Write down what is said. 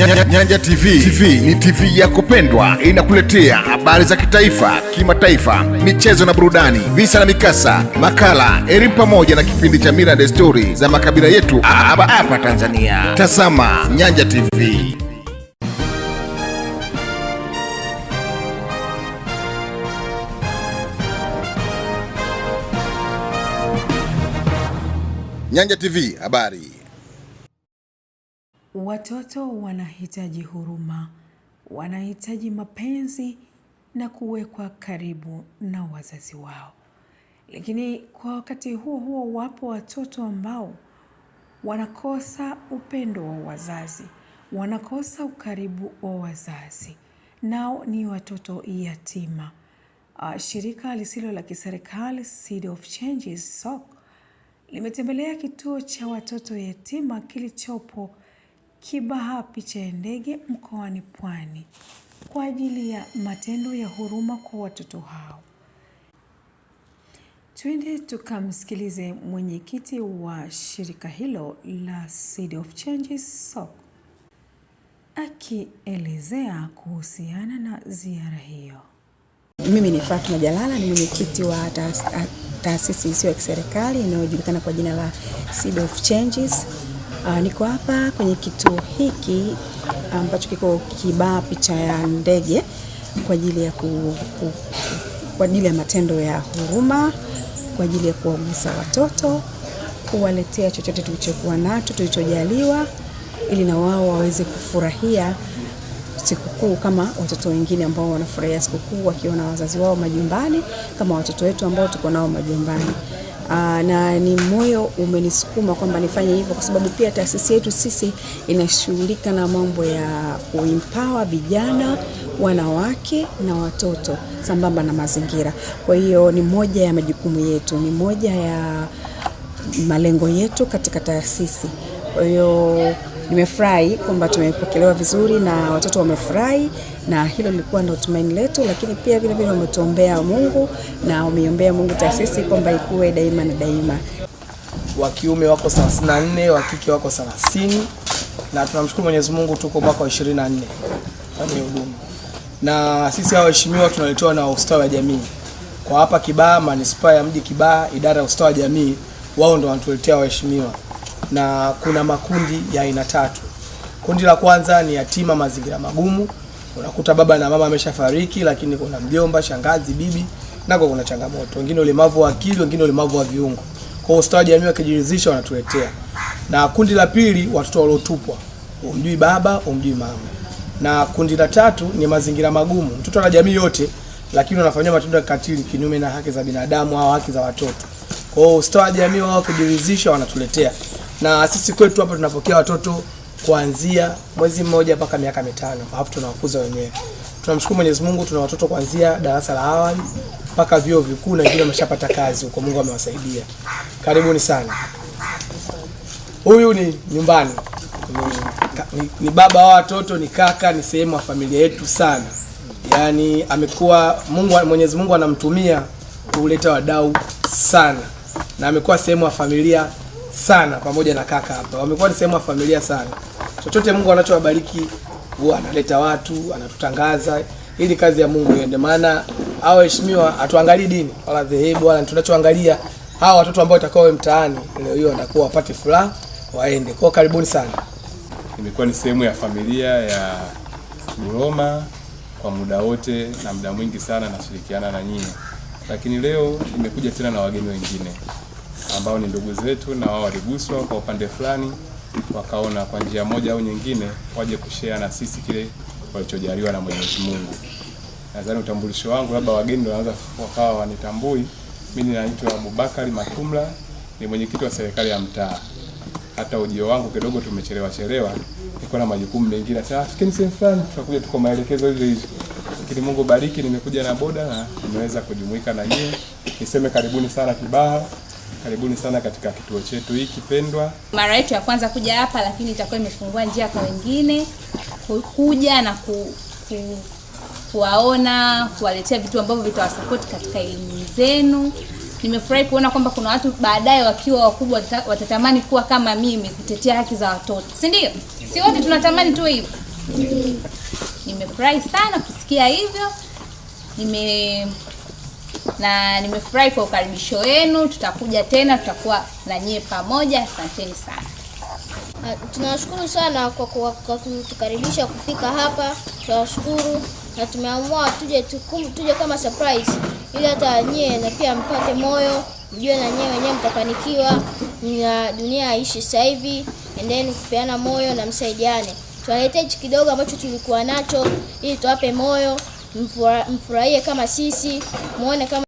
Nyanja TV ni TV yako pendwa, inakuletea habari za kitaifa, kimataifa, michezo na burudani, visa na mikasa, makala, elimu pamoja na kipindi cha mila na desturi za makabila yetu hapa Tanzania. Tazama Nyanja TV. Nyanja TV, habari. Watoto wanahitaji huruma, wanahitaji mapenzi na kuwekwa karibu na wazazi wao. Lakini kwa wakati huo wapo watoto ambao wanakosa upendo wa wazazi, wanakosa ukaribu wa wazazi. Nao ni watoto yatima. Shirika lisilo la kiserikali Seed of Change SOC limetembelea kituo cha watoto yatima kilichopo Kibaha Picha ya Ndege mkoani Pwani kwa ajili ya matendo ya huruma kwa watoto hao. Twende tukamsikilize mwenyekiti wa shirika hilo la Seed of Change SOC akielezea kuhusiana na ziara hiyo. Mimi ni Fatuma Jalala, ni mwenyekiti wa taasisi isiyo ya kiserikali inayojulikana kwa jina la Seed of Changes. Niko hapa kwenye kituo hiki ambacho kiko Kibaha Picha ya Ndege kwa ajili ya kwa ajili ya matendo ya huruma, kwa ajili ya kuwagusa watoto, kuwaletea chochote tulichokuwa nacho, tulichojaliwa, ili na wao waweze kufurahia sikukuu kama watoto wengine ambao wanafurahia sikukuu wakiwa na wazazi wao majumbani, kama watoto wetu ambao tuko nao majumbani. Na ni moyo umenisukuma kwamba nifanye hivyo kwa sababu pia taasisi yetu sisi inashughulika na mambo ya kuempower vijana, wanawake na watoto sambamba na mazingira. Kwa hiyo ni moja ya majukumu yetu, ni moja ya malengo yetu katika taasisi. Kwa hiyo nimefurahi kwamba tumepokelewa vizuri na watoto wamefurahi, na hilo lilikuwa ndio tumaini letu, lakini pia vile vile wametuombea Mungu na wameombea Mungu taasisi kwamba ikuwe daima na daima. Wa kiume wako 34, wa kike wako 30, na tunamshukuru Mwenyezi Mungu tuko mwaka wa 24 kwenye huduma. Na sisi hao waheshimiwa tunaletewa na ustawi wa jamii. Kwa hapa Kibaha, manispaa ya mji Kibaha, idara ya ustawi wa jamii, wao ndio wanatuletea waheshimiwa. Na kuna makundi ya aina 3. Kundi la kwanza ni yatima mazingira magumu. Unakuta baba na mama ameshafariki, lakini kuna mjomba, shangazi, bibi, nako kuna changamoto. Wengine ulemavu wa akili, wengine ulemavu wa viungo. Kwa hiyo ustawi jamii wakijiridhisha wanatuletea. Na kundi la pili, watoto waliotupwa. Umjui baba, umjui mama. Na kundi la 3 ni mazingira magumu. Mtoto ana jamii yote, lakini wanafanywa matendo ya kikatili kinyume na haki za binadamu au haki za watoto. Kwa hiyo ustawi jamii wao kujiridhisha wanatuletea. Na sisi kwetu hapa tunapokea watoto kuanzia mwezi mmoja mpaka miaka 5, alafu tunawakuza wenyewe. Tunamshukuru Mwenyezi Mungu, tuna watoto kuanzia darasa la awali mpaka vyuo vikuu na wengine wameshapata kazi huko, Mungu amewasaidia. Karibuni sana. Huyu ni nyumbani. Ni baba wa watoto, ni kaka, ni sehemu ya familia yetu sana. Yaani amekuwa Mwenyezi Mungu anamtumia kuleta wadau sana. Na amekuwa sehemu ya familia sana pamoja na kaka hapa. Wamekuwa ni sehemu ya familia sana. Chochote Mungu anachowabariki huwa analeta watu, anatutangaza ili kazi ya Mungu iende. Maana hao waheshimiwa hatuangalii dini wala dhehebu, wala tunachoangalia hao watoto ambao watakao mtaani leo hiyo watakuwa wapate furaha waende. Kwa karibuni sana. Nimekuwa ni sehemu ya familia ya Buroma kwa muda wote na muda mwingi sana nashirikiana na nyinyi. Lakini leo nimekuja tena na wageni wengine ambao ni ndugu zetu, na wao waliguswa kwa upande fulani, wakaona kwa njia moja au nyingine waje kushare na sisi kile walichojaliwa na Mwenyezi Mungu. Nadhani utambulisho wangu labda wageni ndio wanaanza wakawa wanitambui. Mimi naitwa Abubakari Matumla, ni mwenyekiti wa serikali ya mtaa. Hata ujio wangu kidogo tumechelewa, niko na majukumu mengine. Sasa fikini sehemu fulani tutakuja tuko maelekezo hizo. Lakini Mungu bariki, nimekuja na boda na nimeweza kujumuika na nyinyi. Niseme karibuni sana Kibaha. Karibuni sana katika kituo chetu hiki pendwa. Mara yetu ya kwanza kuja hapa, lakini itakuwa imefungua njia kwa wengine kuja na kuwaona, kuwaletea vitu ambavyo vitawasupport katika elimu zenu. Nimefurahi kuona kwamba kuna watu baadaye wakiwa wakubwa watatamani kuwa kama mimi, kutetea haki za watoto. Si ndio? Si wote tunatamani tu hivyo. Nimefurahi sana kusikia hivyo. Nimefurahi kwa ukaribisho wenu. Tutakuja tena, tutakuwa na nyie pamoja. Asanteni sana. Tunashukuru sana kwa kutukaribisha kufika hapa. Tunashukuru na tumeamua tuje kama surprise ili hata nyie na pia mpate moyo, mjue na nyie wenyewe mtafanikiwa. Na dunia haishi sasa hivi, endeni kupeana moyo na msaidiane. Tuwaletee kidogo ambacho tulikuwa nacho ili tuwape moyo, mfurahie kama sisi, muone kama